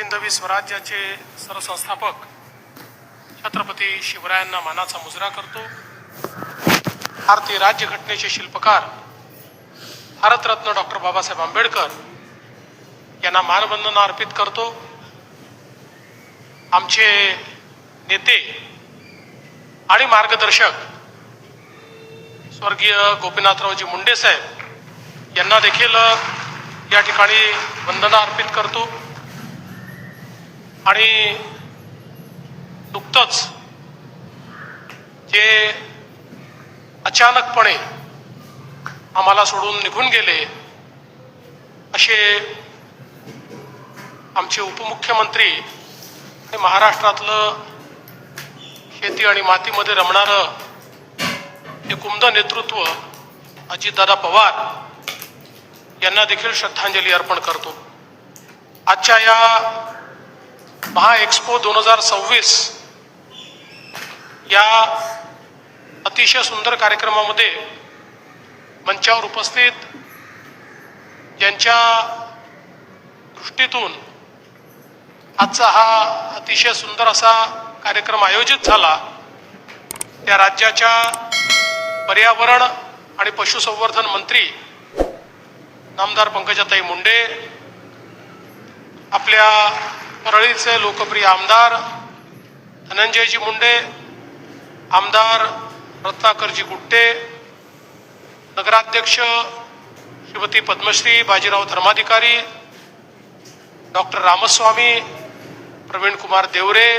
हिंदवी स्वराज्याचे सरसंस्थापक छत्रपती शिवरायांना मानाचा मुजरा करतो। भारतीय राज्यघटनेचे शिल्पकार भारतरत्न डॉक्टर बाबासाहेब आंबेडकर यांना मानवंदना अर्पित करतो। आमचे नेते आणि मार्गदर्शक स्वर्गीय गोपीनाथरावजी मुंडे साहेब यांना देखील या ठिकाणी वंदना अर्पित करतो। आणि नुकतंच जे अचानकपणे आम्हाला सोडून निघून गेले असे आमचे उपमुख्यमंत्री आणि महाराष्ट्रातलं शेती आणि मातीमध्ये रमणारं एक उमद नेतृत्व अजितदादा पवार यांना देखील श्रद्धांजली अर्पण करतो। आजच्या या महा एक्सपो 2026 या अतिशय सुंदर कार्यक्रमामध्ये मंचावर उपस्थित ज्यांच्या दृष्टीतून आजचा हा अतिशय सुंदर असा कार्यक्रम आयोजित झाला त्या राज्याच्या पर्यावरण आणि पशुसंवर्धन मंत्री नामदार पंकजाताई मुंडे, आपल्या परळीचे लोकप्रिय आमदार धनंजयजी मुंडे, आमदार रत्नाकरजी गुट्टे, नगराध्यक्ष श्रीमती पद्मश्री बाजीराव धर्माधिकारी, डॉक्टर रामस्वामी, प्रवीण कुमार देवरे,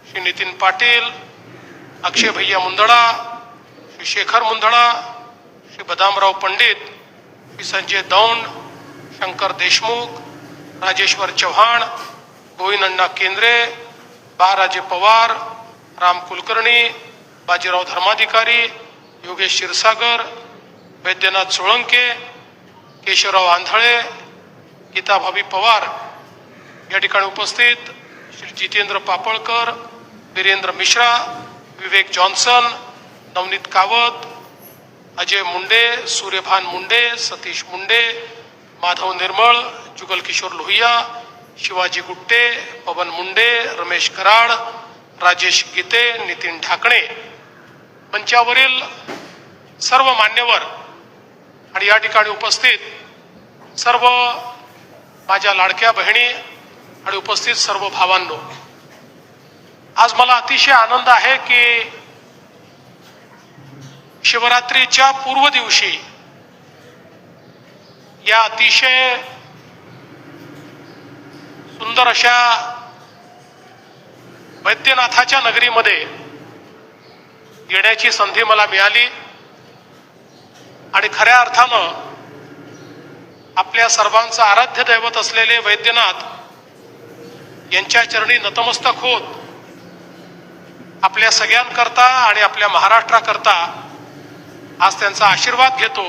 श्री नितीन पाटील, अक्षय भैया मुंदडा, श्री शेखर मुंदडा, श्री बदामराव पंडित, श्री संजय दौंड, शंकर देशमुख, राजेश्वर चव्हाण, गोविंद अण्णा केंद्रे, बाळराजे पवार, राम कुलकर्णी, बाजीराव धर्माधिकारी, योगेश क्षीरसागर, वैद्यनाथ सोळंके, केशवराव आंधळे, गीताभाभी पवार, या ठिकाणी उपस्थित श्री जितेंद्र पापळकर, वीरेंद्र मिश्रा, विवेक जॉन्सन, नवनीत कावत, अजय मुंडे, सूर्यभान मुंडे, सतीश मुंडे, माधव निर्मळ, जुगल किशोर लोहिया, शिवाजी गुट्टे, पवन मुंडे, रमेश कराड, राजेश गीते, नितीन ढाकणे, मंचावरील सर्व मान्यवर आणि या ठिकाणी उपस्थित सर्व माझ्या लाडक्या बहिणी आणि उपस्थित सर्व भावांनो, आज मला अतिशय आनंद आहे की शिवरात्रीच्या पूर्व दिवशी या अतिशय सुंदर अशा वैद्यनाथाच्या नगरीमध्ये येण्याची संधी मला मिळाली आणि खऱ्या अर्थानं आपल्या सर्वांचं आराध्य दैवत असलेले वैद्यनाथ यांच्या चरणी नतमस्तक होत आपल्या सगळ्यांकरता आणि आपल्या महाराष्ट्राकरता आज त्यांचा आशीर्वाद घेतो।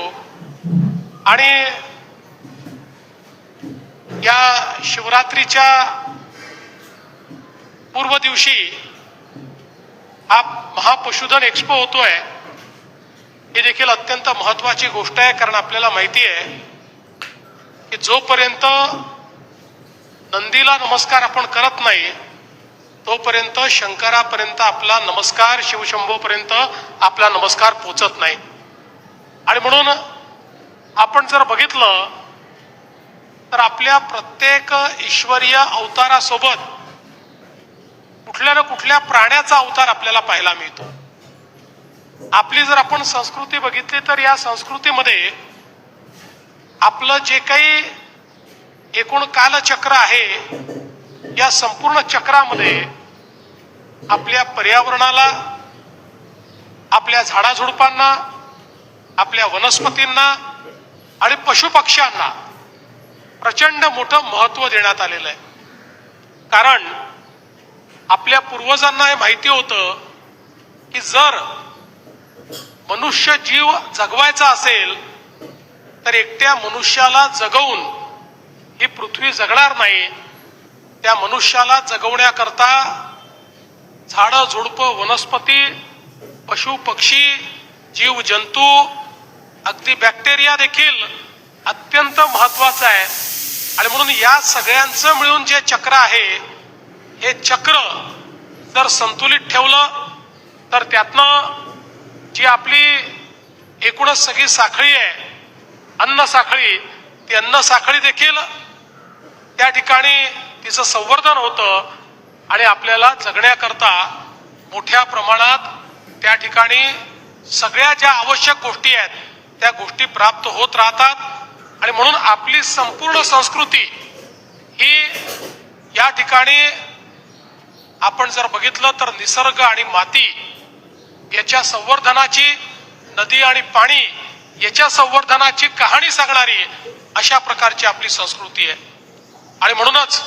आणि या शिवरात्रीच्या पूर्व दिवशी हा महापशुधन एक्सपो होतोय, ही देखील अत्यंत महत्वाची गोष्ट आहे। कारण आपल्याला माहिती आहे की जोपर्यंत नंदीला नमस्कार आपण करत नाही तोपर्यंत शंकरापर्यंत आपला नमस्कार, शिवशंभोपर्यंत आपला नमस्कार पोचत नाही। आणि म्हणून आपण जर बघितलं तर आपल्या प्रत्येक ईश्वरीय अवतारासोबत कुठल्या ना कुठल्या प्राण्याचा अवतार आपल्याला पाहायला मिळतो। आपली जर आपण संस्कृती बघितली तर या संस्कृतीमध्ये आपलं जे काही एकूण कालचक्र आहे या संपूर्ण चक्रामध्ये आपल्या पर्यावरणाला, आपल्या झाडाझुडपांना, आपल्या वनस्पतींना आणि पशुपक्ष्यांना प्रचंड मोठं महत्त्व देण्यात आलेलं आहे। कारण आपल्या पूर्वजांना हे माहिती होतं की जर मनुष्य जीव जगवायचा असेल तर एकट्या मनुष्याला जगवून ही पृथ्वी जगणार नाही। त्या मनुष्याला जगवण्याकरता झाडं झुडपं, वनस्पती, पशु पक्षी, जीव जंतू, अगदी बॅक्टेरिया देखील अत्यंत महत्वाचा आहे। आणि म्हणून या सगळ्यांचं मिळून जे चक्र आहे, हे चक्र जर संतुलित ठेवलं तर त्यातनं जी आपली एकूणच सगळी साखळी आहे, अन्न साखळी, ती अन्न साखळी देखील त्या ठिकाणी तिचं संवर्धन होतं आणि आपल्याला जगण्याकरता मोठ्या प्रमाणात त्या ठिकाणी सगळ्या ज्या आवश्यक गोष्टी आहेत त्या गोष्टी प्राप्त होत राहतात. आणि म्हणून आपली संपूर्ण संस्कृती ही या ठिकाणी आपण जर बघितलं तर निसर्ग आणि माती याच्या संवर्धनाची, नदी आणि पाणी याच्या संवर्धनाची कहाणी सांगणारी अशा प्रकारची आपली संस्कृती आहे. आणि म्हणूनच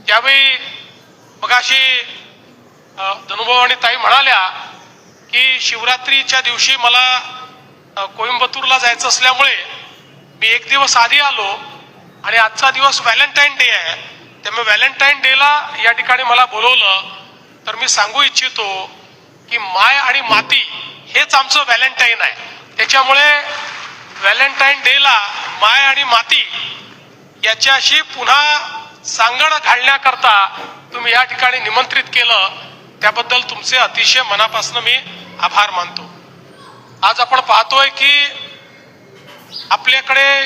ज्यावेळी मगाशी धनुभाऊ आणि ताई म्हणाल्या की शिवरात्रीच्या दिवशी मला कोइंबतूरला जायचं असल्यामुळे मी एक दिवस आधी आलो आणि आजचा दिवस व्हॅलेंटाईन डे आहे, त्यामुळे व्हॅलेंटाईन डेला या ठिकाणी मला बोलवलं. तर मी सांगू इच्छितो की माय आणि माती हेच आमचं व्हॅलेंटाईन आहे. त्याच्यामुळे व्हॅलेंटाईन डेला माय आणि माती याच्याशी पुन्हा सांगड घालण्याकरता तुम्ही या ठिकाणी निमंत्रित केलं, त्याबद्दल तुमचे अतिशय मनापासून मी आभार मानतो. आज आपण पाहतोय की आपल्याकडे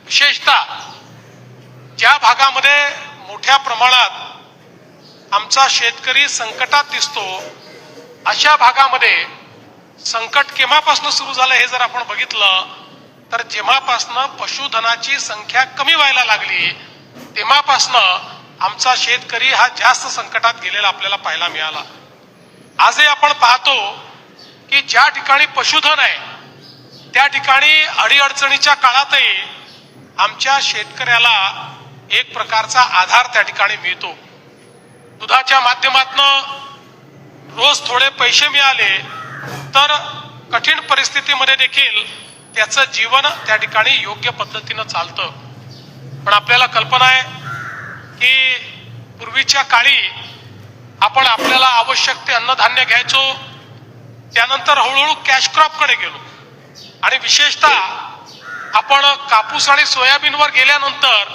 विशेषतः ज्या भागामध्ये मोठ्या प्रमाणात आमचा शेतकरी संकटात दिसतो, अशा भागामध्ये संकट केव्हापासून सुरू झालं हे जर आपण बघितलं तर जेव्हापासनं पशुधनाची संख्या कमी व्हायला लागली तेव्हापासनं आमचा शेतकरी हा जास्त संकटात गेलेला आपल्याला पाहायला मिळाला. आजही आपण पाहतो की ज्या ठिकाणी पशुधन आहे त्या ठिकाणी अडीअडचणीच्या काळातही आमच्या शेतकऱ्याला एक प्रकारचा आधार त्या ठिकाणी मिळतो. दुधाच्या माध्यमातून रोज थोडे पैसे मिळाले तर कठीण परिस्थितीमध्ये देखील त्याचं जीवन त्या ठिकाणी योग्य पद्धतीनं चालतं. पण आपल्याला कल्पना आहे की पूर्वीच्या काळी आपण आपल्याला आवश्यक ते अन्नधान्य घ्यायचो, त्यानंतर हळूहळू कॅश क्रॉपकडे गेलो आणि विशेषतः आपण कापूस आणि सोयाबीनवर गेल्यानंतर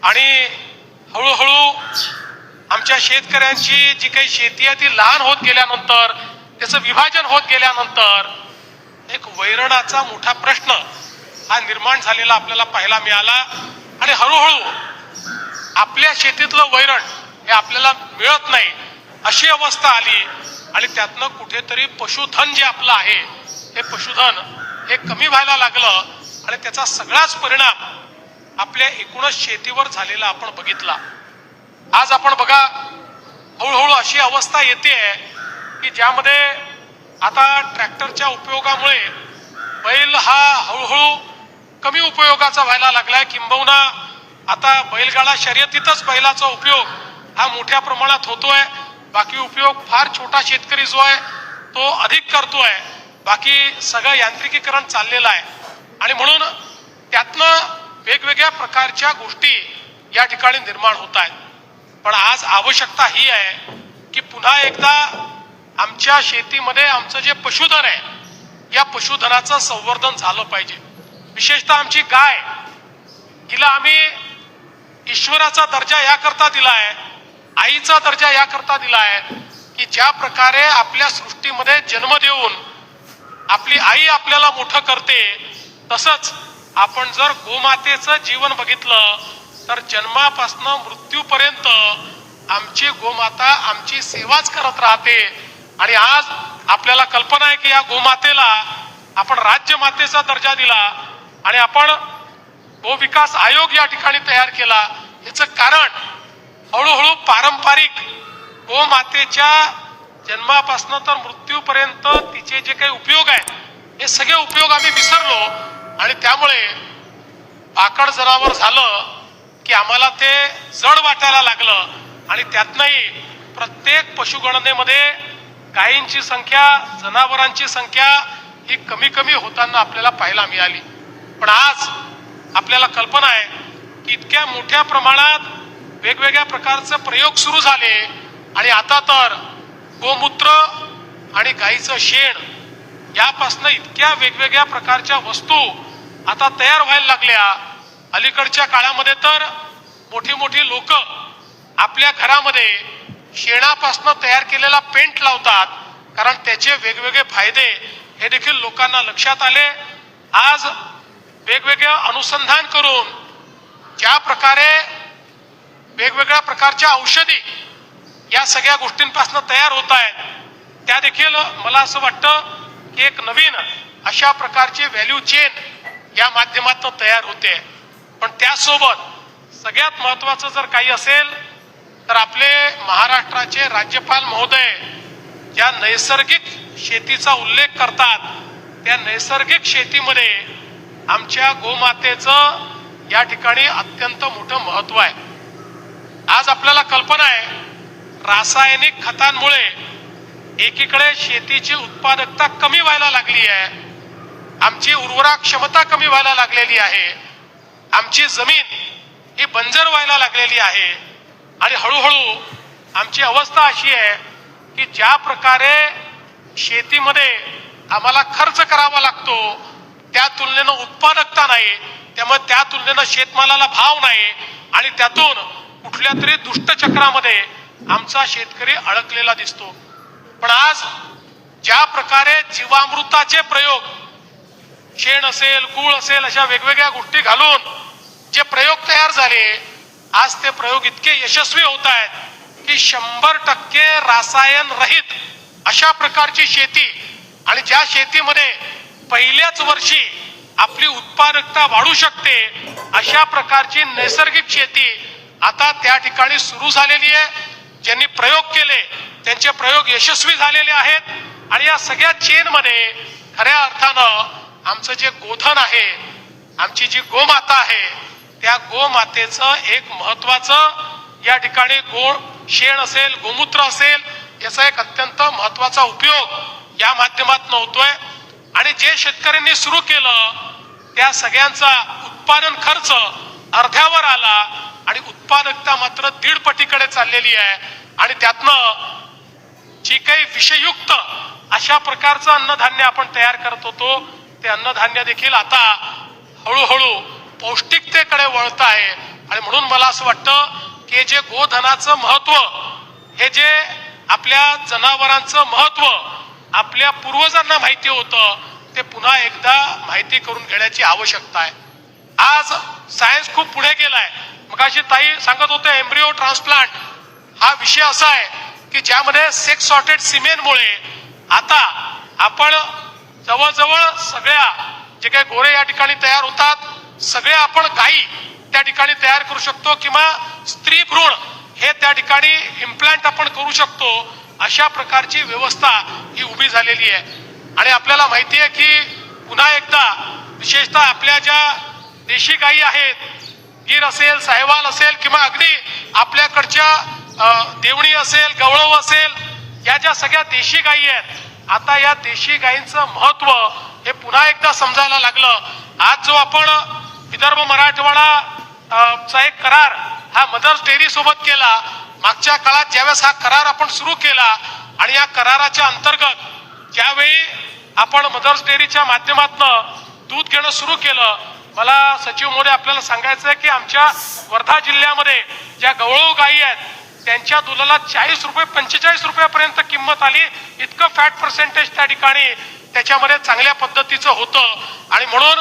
आणि हळूहळू आमच्या शेतकऱ्यांची जी काही शेती आहे ती लहान होत गेल्यानंतर, त्याचं विभाजन होत गेल्यानंतर एक वैरणाचा मोठा प्रश्न हा निर्माण झालेला आपल्याला पाहायला मिळाला. आणि हळूहळू आपल्या शेतीतलं वैरण हे आपल्याला मिळत नाही अशी अवस्था आली आणि त्यातनं कुठेतरी पशुधन जे आपलं आहे हे पशुधन हे कमी व्हायला लागलं आणि त्याचा सगळाच परिणाम आपल्या एकूणच शेतीवर झालेला आपण बघितला. आज आपण बघा हळूहळू अशी अवस्था येते की ज्यामध्ये आता ट्रॅक्टरच्या उपयोगामुळे बैल हा हळूहळू कमी उपयोगाचा व्हायला लागलाय. किंबहुना आता बैलगाडा शर्यतीतच बैलाचा उपयोग हा मोठ्या प्रमाणात होतोय. बाकी उपयोग फार छोटा शेतकरी जो आहे तो अधिक करतोय. बाकी सगळं यांत्रिकीकरण चाललेलं आहे आणि म्हणून त्यातनं वेगवेगळ्या प्रकारच्या गोष्टी या ठिकाणी निर्माण होत आहेत. पण आज आवश्यकता ही आहे की पुन्हा एकदा आमच्या शेतीमध्ये आमचं जे पशुधन आहे या पशुधनाचं संवर्धन झालं पाहिजे. विशेषतः आमची गाय, हिला आम्ही ईश्वराचा दर्जा याकरता दिलाय, आईचा दर्जा याकरता दिलाय की ज्या प्रकारे आपल्या सृष्टीमध्ये जन्म देऊन आपली आई आपल्याला मोठं करते, तसंच आपण जर गोमातेचं जीवन बघितलं तर जन्मापासून मृत्यूपर्यंत आमची गोमाता आमची सेवाच करत राहते. आणि आज आपल्याला कल्पना आहे की या गोमातेला आपण राज्यमातेचा दर्जा दिला आणि आपण गोविकास आयोग या ठिकाणी तयार केला. याचं कारण हळूहळू पारंपरिक गोमातेच्या जन्मापासून तर मृत्यूपर्यंत तिचे जे काही उपयोग आहेत हे सगळे उपयोग आम्ही विसरलो आणि त्यामुळे भाकड जनावर झालं की आम्हाला ते जड वाटायला लागलं आणि त्यातनंही प्रत्येक पशुगणनेमध्ये गायींची संख्या, जनावरांची संख्या ही कमी कमी होताना आपल्याला पाहायला मिळाली. पण आज आपल्याला कल्पना आहे की इतक्या मोठ्या प्रमाणात वेगवेगळ्या प्रकारचे प्रयोग सुरू झाले आणि आता तर गोमूत्र आणि गाईचं शेण यापासून इतक्या वेगवेगळ्या प्रकारच्या वस्तू आता तयार व्हायला लागल्या अलीकडच्या काळामध्ये तर मोठी मोठी लोक आपल्या घरामध्ये शेणापासून तयार केलेला पेंट लावतात, कारण त्याचे वेगवेगळे फायदे हे देखील लोकांना लक्षात आले. आज वेगवेगळे अनुसंधान करून ज्या प्रकारे वेगवेगळ्या प्रकारच्या औषधी या सगळ्या गोष्टींपासून तयार होत आहेत, त्या देखील मला असं वाटतं की एक नवीन अशा प्रकारची व्हॅल्यू चेन या माध्यमातून तयार होते. पण त्यासोबत सगळ्यात महत्वाचं जर काही असेल तर आपले महाराष्ट्राचे राज्यपाल महोदय ज्या नैसर्गिक शेतीचा उल्लेख करतात, त्या नैसर्गिक शेतीमध्ये आमच्या गोमातेचं या ठिकाणी अत्यंत मोठं महत्व आहे. आज आपल्याला कल्पना आहे, रासायनिक खतांमुळे एकीकडे शेतीची उत्पादकता कमी व्हायला लागली आहे, आमची उर्वरा क्षमता कमी व्हायला लागलेली आहे, आमची जमीन ही बंजर व्हायला लागलेली आहे आणि हळूहळू आमची अवस्था अशी आहे की ज्या प्रकारे शेतीमध्ये आम्हाला खर्च करावा लागतो त्या तुलनेनं उत्पादकता नाही, त्यामुळे त्या तुलनेनं शेतमालाला भाव नाही आणि त्यातून कुठल्या तरी दुष्टचक्रामध्ये आमचा शेतकरी अडकलेला दिसतो. पण आज ज्या प्रकारे जीवामृताचे प्रयोग, शेण असेल, गूळ असेल, अशा वेगवेगळ्या गोष्टी घालून जे प्रयोग तयार झाले, आज ते प्रयोग इतके यशस्वी होत आहेत की 100% रासायन रहित अशा प्रकारची शेती, आणि ज्या शेतीमध्ये पहिल्याच वर्षी आपली उत्पादकता वाढू शकते अशा प्रकारची नैसर्गिक शेती आता त्या ठिकाणी सुरू झालेली आहे. ज्यांनी प्रयोग केले त्यांचे प्रयोग यशस्वी झालेले आहेत आणि या सगळ्या चेनमध्ये खऱ्या अर्थानं आमचं जे गोधन आहे, आमची जी गोमाता आहे, त्या गोमातेचं एक महत्वाचं या ठिकाणी शेण असेल, गोमूत्र असेल, याचा एक अत्यंत महत्वाचा उपयोग या माध्यमातून होतोय. आणि जे शेतकऱ्यांनी सुरू केलं त्या सगळ्यांचा उत्पादन खर्च अर्ध्यावर आला आणि उत्पादकता मात्र 1.5 पटीकडे चाललेली आहे. आणि त्यातनं जी काही विषयुक्त अशा प्रकारचं अन्नधान्य आपण तयार करत होतो, ते अन्नधान्य देखील आता हळूहळू पौष्टिकतेकडे वळत आहे. आणि म्हणून मला असं वाटतं की जे गोधनाचं महत्व, हे जे आपल्या जनावरांचं महत्व आपल्या पूर्वजांना माहिती होतं, ते पुन्हा एकदा माहिती करून घेण्याची आवश्यकता आहे. आज सायन्स खूप पुढे गेलाय. मगाशी ताई सांगत होते एम्ब्रिओ ट्रान्सप्लांट हा विषय असा आहे की ज्यामध्ये सेक्स सॉर्टेड सिमेनमुळे आता आपण जवळजवळ सगळ्या जे काही गोरे या ठिकाणी तयार होतात सगळे आपण गायी त्या ठिकाणी तयार करू शकतो, किंवा स्त्री भ्रूण हे त्या ठिकाणी इम्प्लांट आपण करू शकतो. अशा प्रकारची व्यवस्था ही उभी झालेली आहे. आणि आपल्याला माहिती आहे की पुन्हा एकदा विशेषतः आपल्या ज्या देशी गायी आहेत, गीर असेल, साहिवाल असेल, किंवा अगदी आपल्याकडच्या देवणी असेल, गवळव असेल, या ज्या सगळ्या देशी गायी आहेत, आता या देशी गायींचं महत्व हे पुन्हा एकदा समजायला लागलं. आज जो आपण विदर्भ मराठवाडा चा एक करार हा मदर्स डेअरी सोबत केला, मागच्या काळात ज्यावेळेस हा करार आपण सुरू केला आणि या कराराच्या अंतर्गत ज्यावेळी आपण मदर्स डेअरीच्या माध्यमातून दूध घेणं सुरू केलं, मला सचिव महोदय आपल्याला सांगायचं आहे की आमच्या वर्धा जिल्ह्यामध्ये ज्या गवळव गायी आहेत त्यांच्या दुधाला 40 रुपये 45 रुपयापर्यंत किंमत आली. इतकं फॅट पर्सेंटेज त्या ठिकाणी त्याच्यामध्ये चांगल्या पद्धतीचं होतं. आणि म्हणून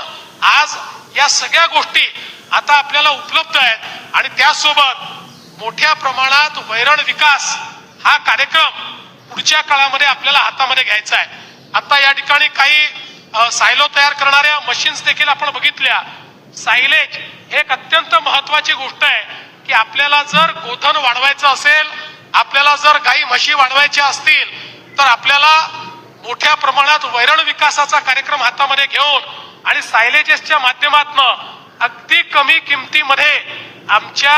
आज या सगळ्या गोष्टी आता आपल्याला उपलब्ध आहेत आणि त्यासोबत मोठ्या प्रमाणात वैरण विकास हा कार्यक्रम पुढच्या काळामध्ये आपल्याला हातामध्ये घ्यायचा आहे. आता या ठिकाणी काही सायलो तयार करणाऱ्या मशीन्स देखील आपण बघितल्या. सायलेज हे एक अत्यंत महत्वाची गोष्ट आहे की आपल्याला जर गोधन वाढवायचं असेल, आपल्याला जर गाई म्हशी वाढवायच्या असतील, तर आपल्याला मोठ्या प्रमाणात वैरण विकासाचा कार्यक्रम हातामध्ये घेऊन आणि सायलेजेसच्या माध्यमातून अगदी कमी किमतीमध्ये आमच्या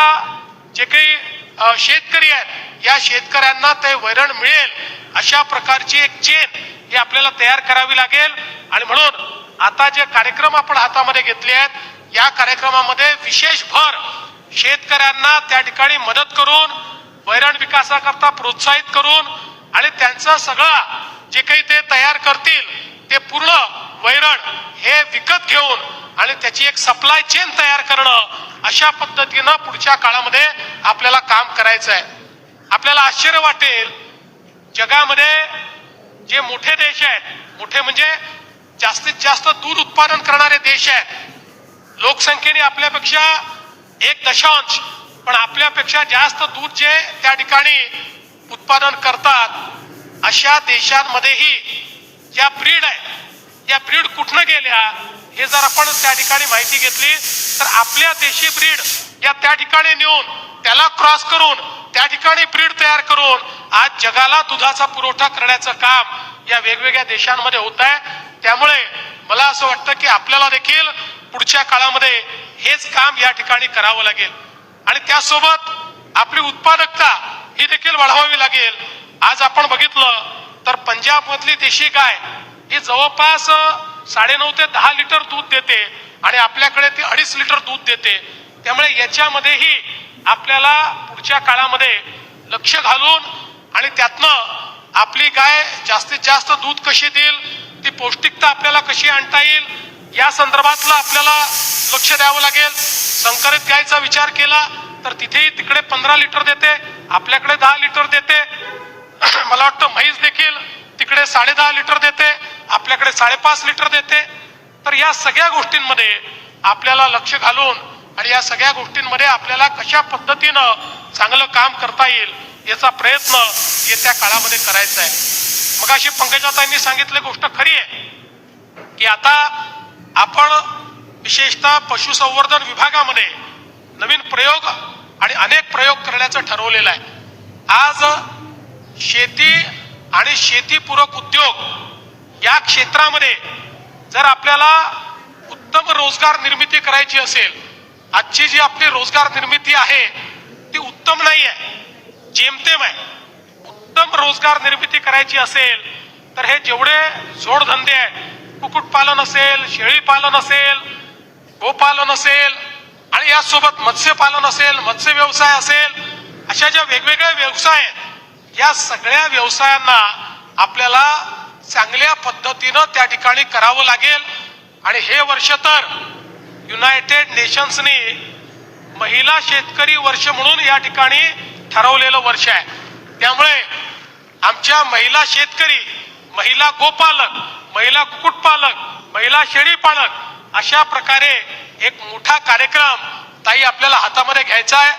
जे काही शेतकरी आहेत या शेतकऱ्यांना ते वैरण मिळेल अशा प्रकारची एक चेन ही आपल्याला तयार करावी लागेल. आणि म्हणून आता जे कार्यक्रम आपण हातामध्ये घेतले आहेत या कार्यक्रमामध्ये विशेष भर शेतकऱ्यांना त्या ठिकाणी मदत करून वैरण विकासाकरता प्रोत्साहित करून आणि त्यांचं सगळं जे काही ते तयार करतील ते पूर्ण वैरण हे विकत घेऊन आणि त्याची एक सप्लाय चेन तयार करणं, अशा पद्धतीनं पुढच्या काळामध्ये आपल्याला काम करायचं आहे. आपल्याला आश्चर्य वाटेल, जगामध्ये जे मोठे देश आहेत, मोठे म्हणजे जास्तीत जास्त दूध उत्पादन करणारे देश आहेत, लोकसंख्येने आपल्यापेक्षा 1 पण आपल्यापेक्षा जास्त दूध जे त्या ठिकाणी उत्पादन करतात, अशा देशांमध्येही ज्या ब्रीड आहेत, या ब्रीड कुठनं गेल्या हे जर आपण त्या ठिकाणी माहिती घेतली तर आपल्या देशी ब्रीड या त्या ठिकाणी नेऊन त्याला क्रॉस करून त्या ठिकाणी ब्रीड तयार करून आज जगाला दुधाचा पुरवठा करण्याचं काम या वेगवेगळ्या देशांमध्ये होत आहे. त्यामुळे मला असं वाटतं की आपल्याला देखील पुढच्या काळामध्ये हेच काम या ठिकाणी करावं लागेल आणि त्यासोबत आपली उत्पादकता ही देखील वाढवावी लागेल. आज आपण बघितलं तर पंजाब मधली देशी गाय ही जवळपास 9.5 ते 10 लिटर दूध देते आणि आपल्याकडे ती 2.5 लिटर दूध देते. त्यामुळे याच्यामध्येही आपल्याला पुढच्या काळामध्ये लक्ष घालून आणि त्यातनं आपली गाय जास्तीत जास्त दूध कशी देईल, ती पौष्टिकता आपल्याला कशी आणता येईल, या संदर्भातलं आपल्याला लक्ष द्यावं लागेल. संकरित गायचा विचार केला तर तिथेही तिकडे 15 लिटर देते, आपल्याकडे 10 लिटर देते. मला वाटतं म्हैस देखील तिकडे 10.5 लिटर देते, आपल्याकडे 5.5 लिटर देते. तर या सगळ्या गोष्टींमध्ये आपल्याला लक्ष घालून आणि या सगळ्या गोष्टींमध्ये आपल्याला कशा पद्धतीनं चांगलं काम करता येईल याचा प्रयत्न येत्या काळामध्ये करायचा आहे. मगाशी पंकजाताईंनी सांगितली गोष्ट खरी आहे की आता आपण विशेषतः पशुसंवर्धन विभागामध्ये नवीन प्रयोग आणि अनेक प्रयोग करण्याचं ठरवलेलं आहे. आज शेती आणि शेतीपूरक उद्योग या क्षेत्रामध्ये जर आपल्याला उत्तम रोजगार निर्मिती करायची असेल, आजची जी आपली रोजगार निर्मिती आहे ती उत्तम नाही आहे, जेमतेम आहे. उत्तम रोजगार निर्मिती करायची असेल तर हे जेवढे जोडधंदे आहेत, कुक्कुटपालन असेल, शेळीपालन असेल, गोपालन असेल आणि यासोबत मत्स्यपालन असेल, मत्स्य व्यवसाय असेल, अशा ज्या वेगवेगळ्या व्यवसाय आहेत, या सगळ्या व्यवसायांना आपल्याला चांगल्या पद्धतीनं त्या ठिकाणी करावं लागेल. आणि हे वर्ष तर युनायटेड नेशन्सनी महिला शेतकरी वर्ष म्हणून या ठिकाणी ठरवलेलं वर्ष आहे. त्यामुळे आमच्या महिला शेतकरी, महिला गोपालक, महिला कुक्कुटपालक, महिला शेळीपालक अशा प्रकारे एक मोठा कार्यक्रम ताई आपल्याला हातामध्ये घ्यायचा आहे.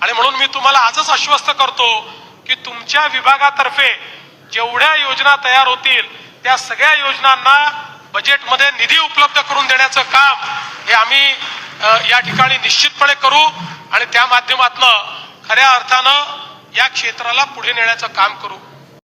आणि म्हणून मी तुम्हाला आजच आश्वस्त करतो की तुमच्या विभागातर्फे जेवढ्या योजना तयार होतील त्या सगळ्या योजनांना बजेटमध्ये निधी उपलब्ध करून देण्याचं काम हे आम्ही या ठिकाणी निश्चितपणे करू आणि त्या माध्यमातून खऱ्या अर्थानं या क्षेत्राला पुढे नेण्याचं काम करू.